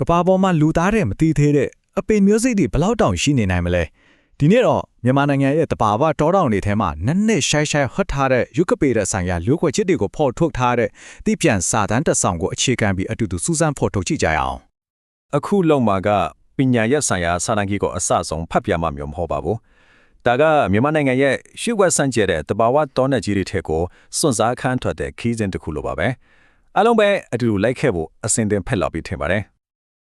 ကဘာပေါ်မှာလူသားတဲ့မတီးသေးတဲ့အပင်မျိုးစိတ်တွေဘလောက်တောင်ရှိနေနိုင်မလဲဒီနေ့တော့မြန်မာနိုင်ငံရဲ့တဘာဝတောတောင်တွေထဲမှာနက်နက်ရှိုင်းဟတ်ထားတဲ့ရုပ်ကပေတဲ့ဆိုင်ရာလူခွေချစ်တွေကိုဖော်ထုတ်ထားတဲ့တိပြန်စာတန်းတစ်ဆောင်ကိုအခြေခံပြီးအတူတူစူးစမ်းဖော်ထုတ်ကြည့်ကြရအောင်အခုလောက်မှာကပညာရပ်ဆိုင်ရာစာတန်းကြီးကိုအစဆုံးဖတ်ပြမှမျိုးမဟုတ်ပါဘူးဒါကမြန်မာနိုင်ငံရဲ့ရှုပ်ဝက်ဆန့်ကျဲတဲ့တဘာဝတောနယ်ကြီးတွေထက်ကိုစွန့်စားခန်းထွက်တဲ့ခီးစဉ်တစ်ခုလိုပါပဲအားလုံးပဲအတူတူလိုက်ခဲ့ဖို့အစဉ်သင်ဖက်လောက်ပြီးထင်ပါတယ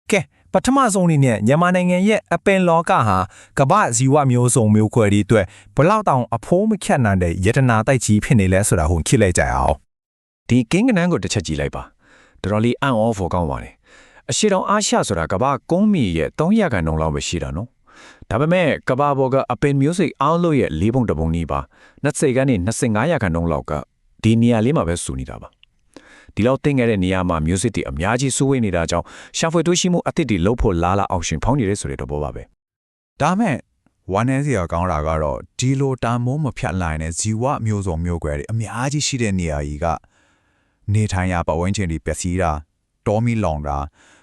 ်ကဲပထမဆုံးအနေနဲ့မြန်မာနိုင်ငံရဲ့အပင်လောကဟာကမ္ဘာဇီဝမျိုးစုံမျိုးခွဲတွေအတွက်ဘလောက်တောင်အဖိုးမခက်နိုင်တဲ့ယတနာတိုက်ကြီးဖြစ်နေလဲဆိုတာကိုคิดလိုက်ကြအောင်ဒီကင်းကနန်းကိုတစ်ချက်ကြည့်လိုက်ပါတော်တော်လေးအံ့ဩဖို့ကောင်းပါတယ်အရှိတောင်အားရှဆိုတာကမ္ဘာကုန်းမီရဲ့300ခန့်လောက်ပဲရှိတာနော်ဒါပေမဲ့ကမ္ဘာပေါ်ကအပင်မျိုးစိတ်အားလို့ရဲ့၄ပုံတစ်ပုံနီးပါ20ကနေ25ခန့်လောက်ကဒီနေရာလေးမှာပဲစုနေတာပါဒီလောက်တင်ခဲ့တဲ့နေရာမှာမျိုးစစ်တွေအများကြီးစိုးဝေးနေတာကြောင့်ရှာဖွေတွေ့ရှိမှုအသစ်တွေလှုပ်ဖို့လားအောင်ရှင်ဖောင်းနေတဲ့ဆိုတဲ့တော့ပါပဲဒါမဲ့ဝမ်းနည်းစရာကောင်းတာကတော့ဒီလိုတာမိုးမဖြတ်နိုင်တဲ့ဇီဝမျိုးစုံမျိုးကွဲတွေအများကြီးရှိတဲ့နေရာကြီးကနေထိုင်ရာပတ်ဝန်းကျင်တွေပျက်စီးတာတောမီလောင်တ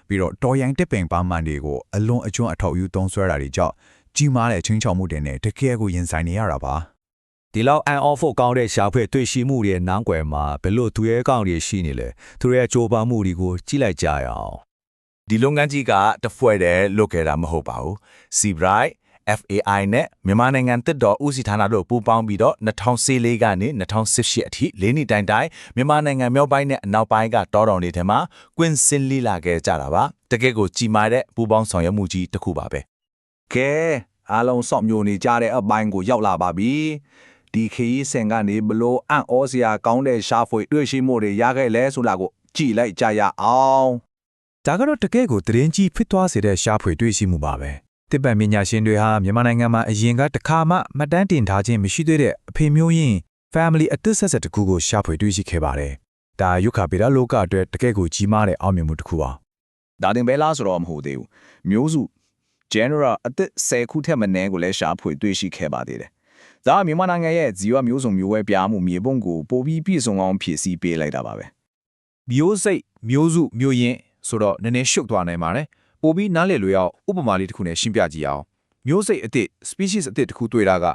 ာပြီးတော့တော်ရိုင်းတစ်ပင်ပါမှန်တွေကိုအလွန်အကျွမ်းအထောက်အယူသုံးဆွဲတာတွေကြောင့်ကြီးမားတဲ့ချင်းချောက်မှုတွေနဲ့တကယ်ကိုရင်ဆိုင်နေရတာပါဒီလောက်အန်အော့ဖို့ကောင်းတဲ့ရှာဖွေတွေ့ရှိမှုတွေနောင်းကွယ်မှာဘယ်လိုသူရဲကောင်းတွေရှိနေလဲသူရဲ့ကြိုးပမ်းမှုတွေကိုကြည့်လိုက်ကြရအောင်ဒီလုပ်ငန်းကြီးကတဖွဲ့တည်းလုပ်ခဲ့တာမဟုတ်ပါဘူး Seabright FAI နဲ့မြန်မာနိုင်ငံတစ်တော်ဦးစီးဌာနတို့ပူးပေါင်းပြီးတော့2014ကနေ2018အထိ၄နှစ်တိုင်မြန်မာနိုင်ငံမြောက်ပိုင်းနဲ့အနောက်ပိုင်းကတောတောင်တွေထဲမှာကွင်းစင်းလိလာခဲ့ကြတာပါတကယ့်ကိုကြီးမားတဲ့ပူးပေါင်းဆောင်ရွက်မှုကြီးတစ်ခုပါပဲကဲအားလုံးစောင့်မျိုးနေကြတဲ့အပိုင်းကိုရောက်လာပါပြီဒီခရီးစဉ်ကနေဘလို့အံ့ဩစရာကောင်းတဲ့ရှာဖွေတွေ့ရှိမှုတွေရခဲ့လဲဆိုတာကိုကြည့်လိုက်ကြရအောင်ဒါကတော့တကယ်ကိုသတင်းကြီးဖြစ်သွားစေတဲ့ရှာဖွေတွေ့ရှိမှုပါပဲတစ်ပံပညာရှင်တွေဟာမြန်မာနိုင်ငံမှာအရင်ကတခါမှမှတ်တမ်းတင်ထားခြင်းမရှိသေးတဲ့အဖေမျိုးရင်း family အသစ်ဆက်ဆက်တစ်ခုကိုရှာဖွေတွေ့ရှိခဲ့ပါတယ်ဒါယုခဗေဒလောကအတွက်တကယ်ကိုကြီးမားတဲ့အောင်မြင်မှုတစ်ခုပါဒါတင်ပဲလားဆိုတော့မဟုတ်သေးဘူးမျိုးစု general အသစ်10ခုထက်မနည်းကိုလည်းရှာဖွေတွေ့ရှိခဲ့ပါသေးတယ်ဒါမြန်မာနိုင်ငံရဲ့ဇီဝမျိုးစုံမျိုးဝဲပြားမှုမြေပုံကိုပိုပြီးပြည့်စုံအောင်ဖြည့်ဆည်းပေးလိုက်တာပါပဲမျိုးစိတ်မျိုးစုမျိုးရင်းဆိုတော့နည်းနည်းရှုပ်သွားနိုင်ပါတယ်ပိုပြီးနားလည်လို့ရအောင်ဥပမာလေးတစ်ခုနဲ့ရှင်းပြကြည့်အောင်မျိုးစိတ်အသစ် species အသစ်တစ်ခုတွေ့တာက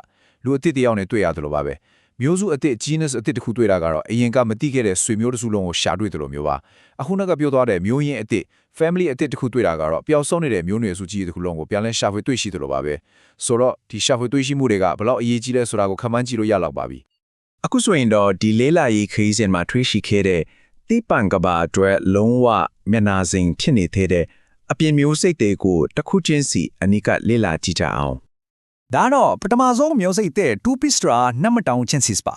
လူအသစ်တစ်ယောက်နဲ့တွေ့ရတယ်လို့ပါပဲမျိုးစုအသစ် genus အသစ်တစ်ခုတွေ့တာကတော့အရင်ကမသိခဲ့တဲ့ဆွေမျိုးတစ်စုလုံးကိုရှာတွေ့တယ်လို့မျိုးပါအခုနောက်ကပြောသွားတဲ့မျိုးရင်းအသစ် family အသစ်တစ်ခုတွေ့တာကတော့ပျောက်ဆုံးနေတဲ့မျိုးနွယ်စုကြီးတစ်ခုလုံးကိုပြန်လဲရှာဖွေတွေ့ရှိတယ်လို့ပါပဲဆိုတော့ဒီရှာဖွေတွေ့ရှိမှုတွေကဘလောက်အရေးကြီးလဲဆိုတာကိုခန့်မှန်းကြည့်လို့ရလောက်ပါပြီအခုဆိုရင်တော့ဒီလေးလာရေးခရီးစဉ်မှာတွေ့ရှိခဲ့တဲ့တိပံကဘာအတွက်လုံးဝမျက်နာစိန်ဖြစ်နေတဲ့အပြင်မျိုးစိတ်တွေကိုတစ်ခုချင်းစီအနိကလေးလာကြည့်ကြအောင်ဒါတော့ပထမဆုံးမျိုးစိတ်တဲ့ 2pistra နံပါတ်တောင်ချင်းစီပါ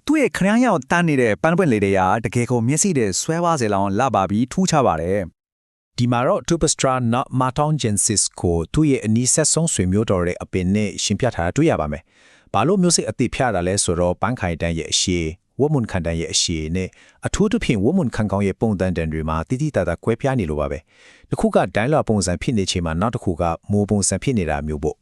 သူ့ရဲ့ခရမ်းရောက်တန်းနေတဲ့ပန်းပွင့်လေးတွေကတကယ်ကိုမျက်စိတဲ့ဆွဲပါစေလောင်လာပါပြီးထူးခြားပါတယ်ဒီမှာတော့ 2pistra not martongensis ကိုသူ့ရဲ့အနီးဆက်ဆုံးဆွေမျိုးတော်တဲ့အပင်နဲ့ရှင်းပြထားတွေ့ရပါမယ်ဘာလို့မျိုးစိတ်အသစ်ဖြားတာလဲဆိုတော့ပန်းခိုင်တန်းရဲ့အရှိဝတ်မွန်ခန်တန်းရဲ့အရှိနဲ့အထူးသဖြင့်ဝတ်မွန်ခန်ကောင်းရဲ့ပုံတန်တန်တွေမှာတိတိတတ်တာကွဲပြားနေလို့ပါပဲတစ်ခုကဒိုင်းလာပုံစံဖြစ်နေချိန်မှာနောက်တစ်ခုကမိုးပုံစံဖြစ်နေတာမျိုးပေါ့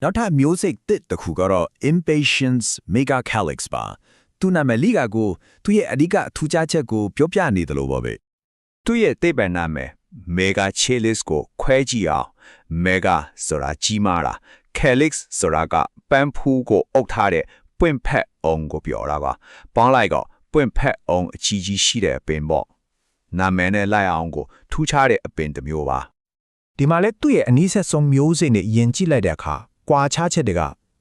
နောက်ထပ်မျိုးစိတ်တစ်တစ်ခုကတော့ impatiens megacalyx ပါသူနာမည်လေးကကိုသူ့ရဲ့အဓိကထူးခြားချက်ကိုပြောပြနေတယ်လို့ပါပဲသူ့ရဲ့သိပ္ပံနာမည် megacalyx ကိုခွဲကြည့်အောင် mega ဆိုတာကြီးမားတာ calyx ဆိုတာကပန်းဖူးကိုအုပ်ထားတဲ့ပွင့်ဖက်အောင်ကိုပြောတာပါပေါင်းလိုက်တော့ပွင့်ဖက်အောင်အကြီးကြီးရှိတဲ့အပင်ပေါ့နာမည်နဲ့လိုက်အောင်ကိုထူးခြားတဲ့အပင်တစ်မျိုးပါဒီမှာလဲသူ့ရဲ့အနီးဆက်ဆုံးမျိုးစိတ်နဲ့ယဉ်ကြည့်လိုက်တဲ့အခါကွာခြားချက်တွေက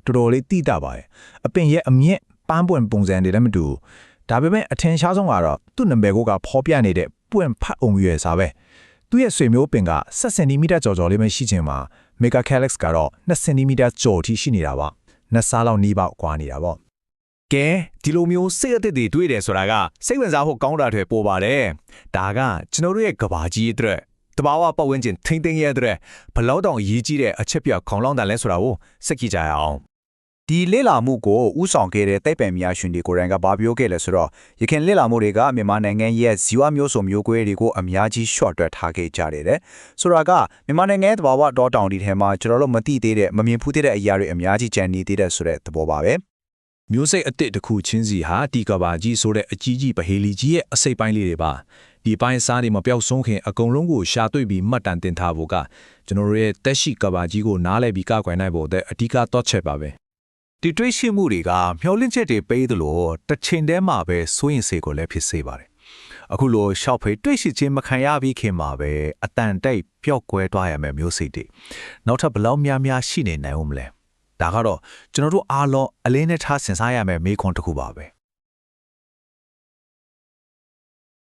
တော်တော်လေးတိတာပါတယ်အပင်ရဲ့အမြင့်ပန်းပွင့်ပုံစံတွေလည်းမတူဒါပေမဲ့အထင်ရှားဆုံးကတော့သူ့နံပါတ်ကိုကဖော်ပြနေတဲ့ပွင့်ဖက်အောင်ရွယ်စားပဲသူ့ရဲ့ဆွေမျိုးပင်က10 cm ကျော်ကျော်လေးပဲရှိချင်မှာ megacalyx ကတော့2 cm ကျော်ထိရှိနေတာပါနှစ်ဆလောက်နီးပေါက်ကွာနေတာပေါ့ကဲဒီလိုမျိုးစိတ်အသစ်တွေတွေ့တယ်ဆိုတာကစိတ်ဝင်စားဖို့ကောင်းတာတွေပို့ပါတယ်ဒါကကျွန်တော်တို့ရဲ့ကဘာကြီးအတွက်တဘာဝပတ်ဝန်းကျင်ထိမ့်သိမ်းရတဲ့ဘလောက်တောင်ရေးကြီးတဲ့အချက်ပြခေါင်းလောင်းတန်လဲဆိုတာကိုစက်ကြည့်ကြရအောင်ဒီလေ့လာမှုကိုဥဆောင်ခဲ့တဲ့သိပ္ပံပညာရှင်တွေကိုယ်တိုင်ကဘာပြောခဲ့လဲဆိုတော့ရခိုင်လေ့လာမှုတွေကမြန်မာနိုင်ငံရဲ့ဇီဝမျိုးစုံမျိုးကွဲတွေကိုအများကြီး short တွက်ထားခဲ့ကြတယ်ဆိုတာကမြန်မာနိုင်ငံရဲ့တဘာဝတောတောင်တွေထဲမှာကျွန်တော်တို့မသိသေးတဲ့မမြင်ဖူးသေးတဲ့အရာတွေအများကြီးကျန်နေသေးတဲ့ဆိုတဲ့သဘောပါပဲမျိုးစိတ်အသစ်တစ်ခုချင်းစီဟာဒီကဘာကြီးဆိုတဲ့အကြီးကြီးပဟေလီကြီးရဲ့အစိပ်ပိုင်းလေးတွေပါ ဒီပိုင်းစားတွေမပြောက်ဆုံးခင်အကုန်လုံးကိုရှာတွေ့ပြီးမှတ်တမ်းတင်ထားဖို့ကကျွန်တော်တို့ရဲ့တက်ရှိကဘာကြီးကိုနားလည်ပြီးကောက်ကွယ်နိုင်ဖို့တဲ့အဓိကတော့ချက်ပါပဲ ဒီတွေးရှိမှုတွေကမျောလင့်ချက်တွေပေးသလိုတစ်ချိန်တည်းမှာပဲစိုးရင်စေကိုလည်းဖြစ်စေပါတယ်အခုလိုရှောက်ဖိတ်တွေးရှိခြင်းမခံရပြီးခင်မှာပဲအတန်တိတ်ပျော့ကွဲသွားရမယ်မျိုးစိတ်တွေနောက်ထပ်ဘလောက်များများရှိနေနိုင်ဦးမလဲဒါကတော့ကျွန်တော်တို့အားလုံးအလင်းနဲ့ထားဆင်စားရမယ်မေးခွန်းတစ်ခုပါပဲ